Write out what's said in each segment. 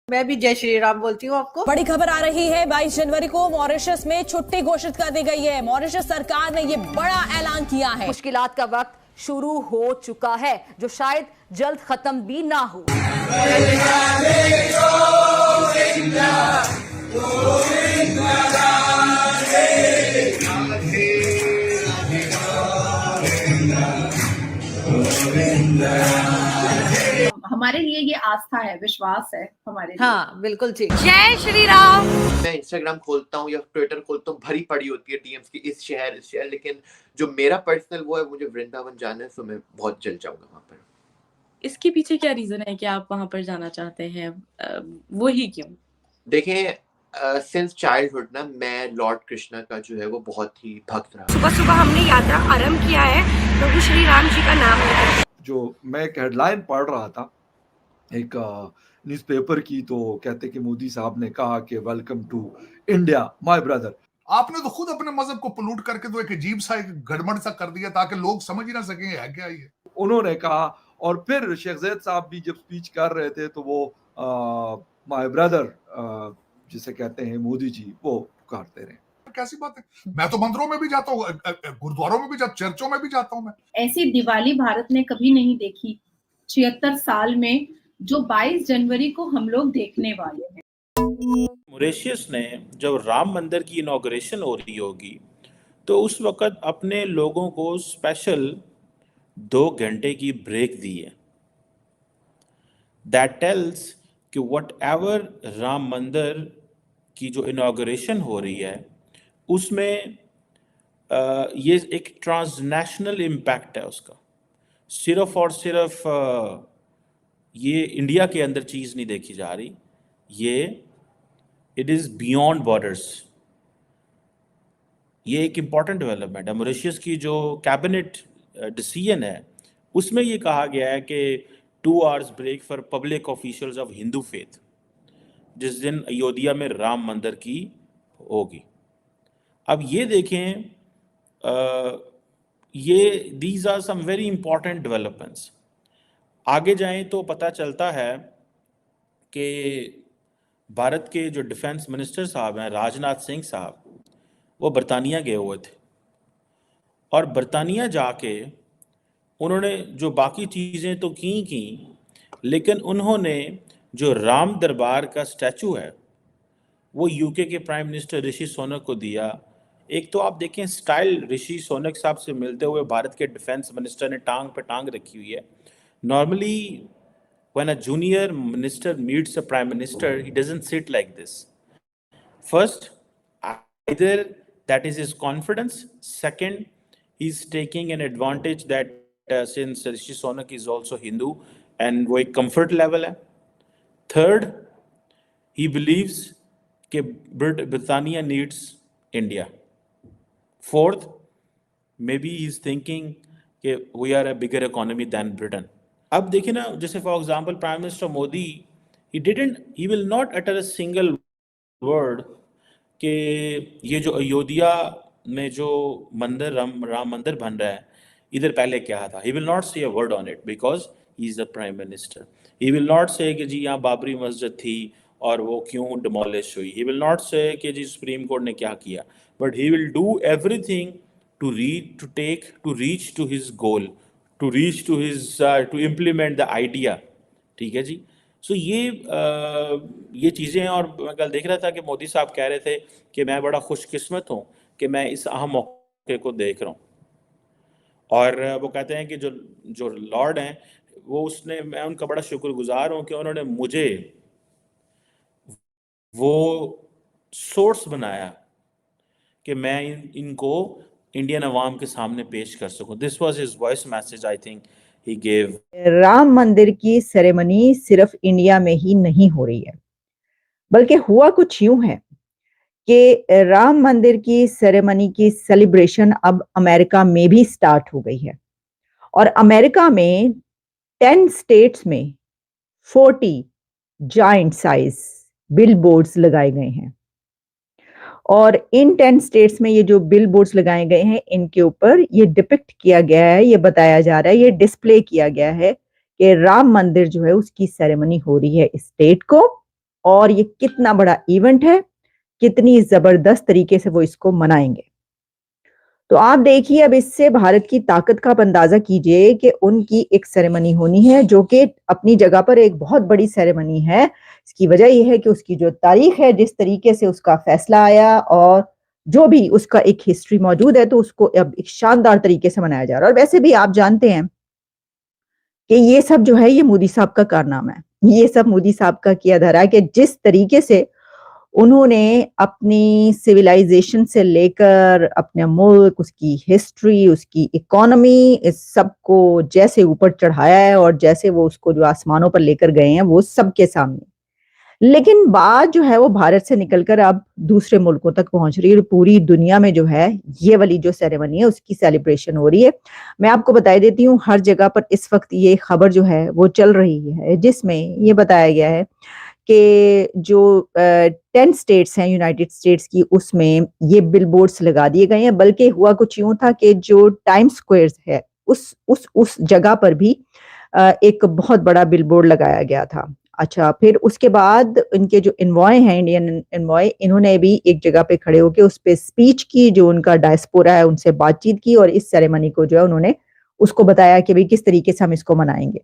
मैं भी जय श्री राम बोलती हूँ आपको। बड़ी खबर आ रही है, 22 जनवरी को मॉरिशस में छुट्टी घोषित कर दी गई है। मॉरिशस सरकार ने ये बड़ा ऐलान किया है। मुश्किलात का वक्त शुरू हो चुका है, जो शायद जल्द खत्म भी ना हो। हमारे लिए ये आस्था है, विश्वास है हमारे लिए। हाँ बिल्कुल ठीक। जय श्री राम। मैं इंस्टाग्राम खोलता हूँ या ट्विटर खोलता हूँ, भरी पड़ी होती है डीएम्स की, इस शहर, लेकिन जो मेरा पर्सनल वो है, मुझे वृंदावन जाना है, तो मैं बहुत जल्द जाऊंगा वहाँ पर। इसके पीछे क्या रीजन है कि आप वहां पर जाना चाहते हैं? वो ही क्यों? देखें, सिंस चाइल्डहुड ना मैं लॉर्ड कृष्णा का जो है वो बहुत ही भक्त रहा। सुबह सुबह हमने यात्रा आरंभ किया है प्रभु श्री राम जी का नाम लेकर। जो मैं एक हेडलाइन पढ़ रहा था एक न्यूज़पेपर की, तो कहते कि मोदी साहब ने कहा कि welcome to India my brother. आपने तो खुद अपने मजहब को पोल्यूट करके तो एक अजीब सा एक गड़बड़ सा कर दिया ताकि लोग समझ ही ना सकें है क्या ये। उन्होंने कहा, और फिर शेख ज़ैद साहब भी जब स्पीच कर रहे थे तो वो माय ब्रदर जिसे कहते हैं मोदी जी, वो पुकारते रहे। कैसी बात है, मैं तो मंदिरों में भी जाता हूँ, गुरुद्वारों में भी जाता, चर्चों में भी जाता हूँ मैं। ऐसी दिवाली भारत ने कभी नहीं देखी 76 साल में, जो 22 जनवरी को हम लोग देखने वाले हैं। मॉरिशस ने जब राम मंदिर की इनॉग्रेशन हो रही होगी तो उस वक्त अपने लोगों को स्पेशल 2 घंटे की ब्रेक दी है। दैट टेल्स कि वट एवर राम मंदिर की जो इनॉग्रेशन हो रही है उसमें ये एक ट्रांसनेशनल इम्पैक्ट है उसका। सिर्फ और सिर्फ ये इंडिया के अंदर चीज़ नहीं देखी जा रही, ये इट इज़ बियॉन्ड बॉर्डर्स। ये एक इम्पॉर्टेंट डेवलपमेंट है। मॉरिशस की जो कैबिनेट डिसीजन है उसमें ये कहा गया है कि 2 hours break for public officials of Hindu faith, जिस दिन अयोध्या में राम मंदिर की होगी। अब ये देखें, ये these are some very important developments. आगे जाएं तो पता चलता है कि भारत के जो डिफेंस मिनिस्टर साहब हैं, राजनाथ सिंह साहब, वो बरतानिया गए हुए थे और बरतानिया जाके उन्होंने जो बाकी चीज़ें तो की, लेकिन उन्होंने जो राम दरबार का स्टैचू है वो यूके के प्राइम मिनिस्टर ऋषि सोनक को दिया। एक तो आप देखें स्टाइल, ऋषि सोनक साहब से मिलते हुए भारत के डिफेंस मिनिस्टर ने टांग पे टांग रखी हुई है। Normally when a junior minister meets a prime minister, he doesn't sit like this. First, either that is his confidence. Second, he's taking an advantage that since Rishi Sonak is also Hindu and वो एक comfort level है. Third, he believes कि Britannia needs India. Fourth, maybe he's thinking कि we are a bigger economy than Britain. अब देखिए ना, जैसे for example prime minister Modi, he will not utter a single word कि ये जो अयोध्या में जो मंदिर राम मंदिर बन रहा है इधर पहले क्या था। ही विल नॉट से a word on it because he is the prime minister. He will not से कि जी यहाँ बाबरी मस्जिद थी और वो क्यों डिमोलिश हुई। ही विल नॉट से कि जी सुप्रीम कोर्ट ने क्या किया, but he will do everything to reach to his goal, to reach to his to implement the idea। ठीक है जी। सो ये चीज़ें हैं। और मैं कल देख रहा था कि मोदी साहब कह रहे थे कि मैं बड़ा खुशकिस्मत हूँ कि मैं इस अहम मौके को देख रहा हूँ। और वो कहते हैं कि जो लॉर्ड हैं मैं उनका बड़ा शुक्रगुजार हूँ कि उन्होंने मुझे वो सोर्स बनाया कि मैं इनको इंडियन अवाम के सामने पेश कर सकूं। This was his voice message I think he gave. Ram मंदिर की सेरेमनी सिर्फ इंडिया में ही नहीं हो रही है, बल्कि हुआ कुछ यूं है कि राम मंदिर की सेरेमनी की सेलिब्रेशन अब अमेरिका में भी स्टार्ट हो गई है। और अमेरिका में 10 स्टेट्स में 40 जायंट साइज बिलबोर्ड्स लगाए गए हैं। और इन 10 स्टेट्स में ये जो बिल बोर्ड्स लगाए गए हैं, इनके ऊपर ये डिपिक्ट किया गया है, ये बताया जा रहा है, ये डिस्प्ले किया गया है कि राम मंदिर जो है उसकी सेरेमनी हो रही है इस स्टेट को, और ये कितना बड़ा इवेंट है, कितनी जबरदस्त तरीके से वो इसको मनाएंगे। तो आप देखिए, अब इससे भारत की ताकत का आप अंदाजा कीजिए कि उनकी एक सेरेमनी होनी है जो कि अपनी जगह पर एक बहुत बड़ी सेरेमनी है। इसकी वजह यह है कि उसकी जो तारीख है, जिस तरीके से उसका फैसला आया और जो भी उसका एक हिस्ट्री मौजूद है, तो उसको अब एक शानदार तरीके से मनाया जा रहा है। और वैसे भी आप जानते हैं कि ये सब जो है ये मोदी साहब का कारनामा है, ये सब मोदी साहब का किया धरा है कि जिस तरीके से उन्होंने अपनी सिविलाइजेशन से लेकर अपने मुल्क, उसकी हिस्ट्री, उसकी इकोनॉमी, इस सबको जैसे ऊपर चढ़ाया है और जैसे वो उसको जो आसमानों पर लेकर गए हैं वो सबके सामने। लेकिन बात जो है वो भारत से निकलकर अब दूसरे मुल्कों तक पहुंच रही है और पूरी दुनिया में जो है ये वाली जो सेरेमनी है उसकी सेलिब्रेशन हो रही है। मैं आपको बता देती हूँ, हर जगह पर इस वक्त ये खबर जो है वो चल रही है, जिसमें ये बताया गया है कि जो 10 स्टेट्स हैं यूनाइटेड स्टेट्स की, उसमें ये बिलबोर्ड्स लगा दिए गए हैं। बल्कि हुआ कुछ यूं था कि जो टाइम स्क्वायर है उस जगह पर भी एक बहुत बड़ा बिलबोर्ड लगाया गया था। अच्छा, फिर उसके बाद इनके जो एनवॉय हैं, इंडियन एनवॉय, इन्होंने भी एक जगह पे खड़े होकर उस पे स्पीच की, जो उनका डायस्पोरा है उनसे बातचीत की और इस सेरेमनी को जो है उन्होंने उसको बताया कि भाई किस तरीके से हम इसको मनाएंगे।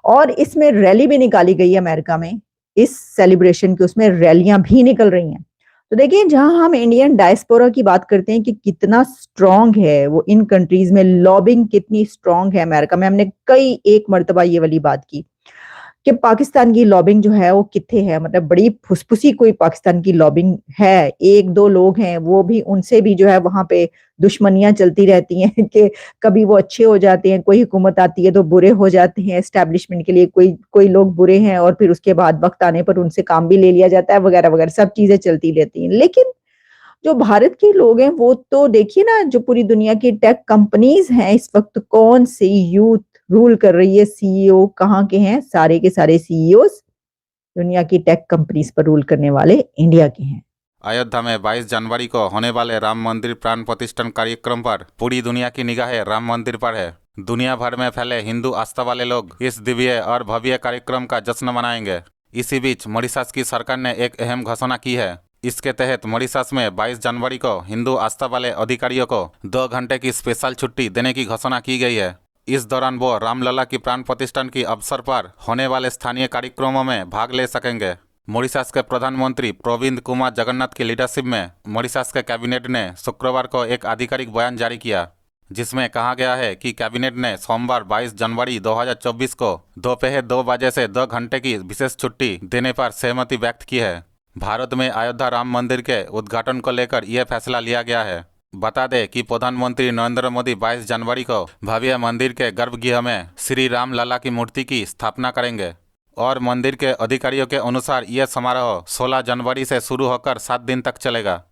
और इसमें रैली भी निकाली गई है अमेरिका में, इस सेलिब्रेशन की उसमें रैलियां भी निकल रही हैं। तो देखिए, जहां हम इंडियन डायस्पोरा की बात करते हैं कि कितना स्ट्रांग है वो इन कंट्रीज में, लॉबिंग कितनी स्ट्रांग है अमेरिका में, हमने कई एक मर्तबा ये वाली बात की कि पाकिस्तान की लॉबिंग जो है वो कितने है, मतलब बड़ी फुसफुसी कोई पाकिस्तान की लॉबिंग है। एक दो लोग हैं, वो भी, उनसे भी जो है वहां पे दुश्मनियां चलती रहती हैं कि कभी वो अच्छे हो जाते हैं, कोई हुकूमत आती है तो बुरे हो जाते हैं, एस्टैब्लिशमेंट के लिए कोई लोग बुरे हैं और फिर उसके बाद वक्त आने पर उनसे काम भी ले लिया जाता है, वगैरह वगैरह, सब चीजें चलती रहती हैं। लेकिन जो भारत के लोग हैं वो तो देखिए ना, जो पूरी दुनिया की टेक कंपनीज हैं इस वक्त, कौन सी यूथ रूल कर रही है, सीईओ कहाँ के हैं, सारे के सारे सीईओ दुनिया की टेक कंपनीज पर रूल करने वाले इंडिया के हैं। अयोध्या में 22 जनवरी को होने वाले राम मंदिर प्राण प्रतिष्ठान कार्यक्रम पर पूरी दुनिया की निगाहें राम मंदिर पर है। दुनिया भर में फैले हिंदू आस्था वाले लोग इस दिव्य और भव्य कार्यक्रम का जश्न मनाएंगे। इसी बीच मॉरिशस की सरकार ने एक अहम घोषणा की है। इसके तहत मॉरिशस में 22 जनवरी को हिंदू आस्था वाले अधिकारियों को 2 घंटे की स्पेशल छुट्टी देने की घोषणा की गई है। इस दौरान वो रामलला की प्राण प्रतिष्ठान की अवसर पर होने वाले स्थानीय कार्यक्रमों में भाग ले सकेंगे। मॉरिशस के प्रधानमंत्री प्रविंद कुमार जगन्नाथ की लीडरशिप में मॉरिशस के कैबिनेट ने शुक्रवार को एक आधिकारिक बयान जारी किया, जिसमें कहा गया है कि कैबिनेट ने सोमवार 22 जनवरी 2024 को दोपहर 2 बजे से 2 घंटे की विशेष छुट्टी देने पर सहमति व्यक्त की है। भारत में अयोध्या राम मंदिर के उद्घाटन को लेकर यह फैसला लिया गया है। बता दें कि प्रधानमंत्री नरेंद्र मोदी 22 जनवरी को भव्य मंदिर के गर्भगृह में श्री राम लला की मूर्ति की स्थापना करेंगे और मंदिर के अधिकारियों के अनुसार यह समारोह 16 जनवरी से शुरू होकर 7 दिन तक चलेगा।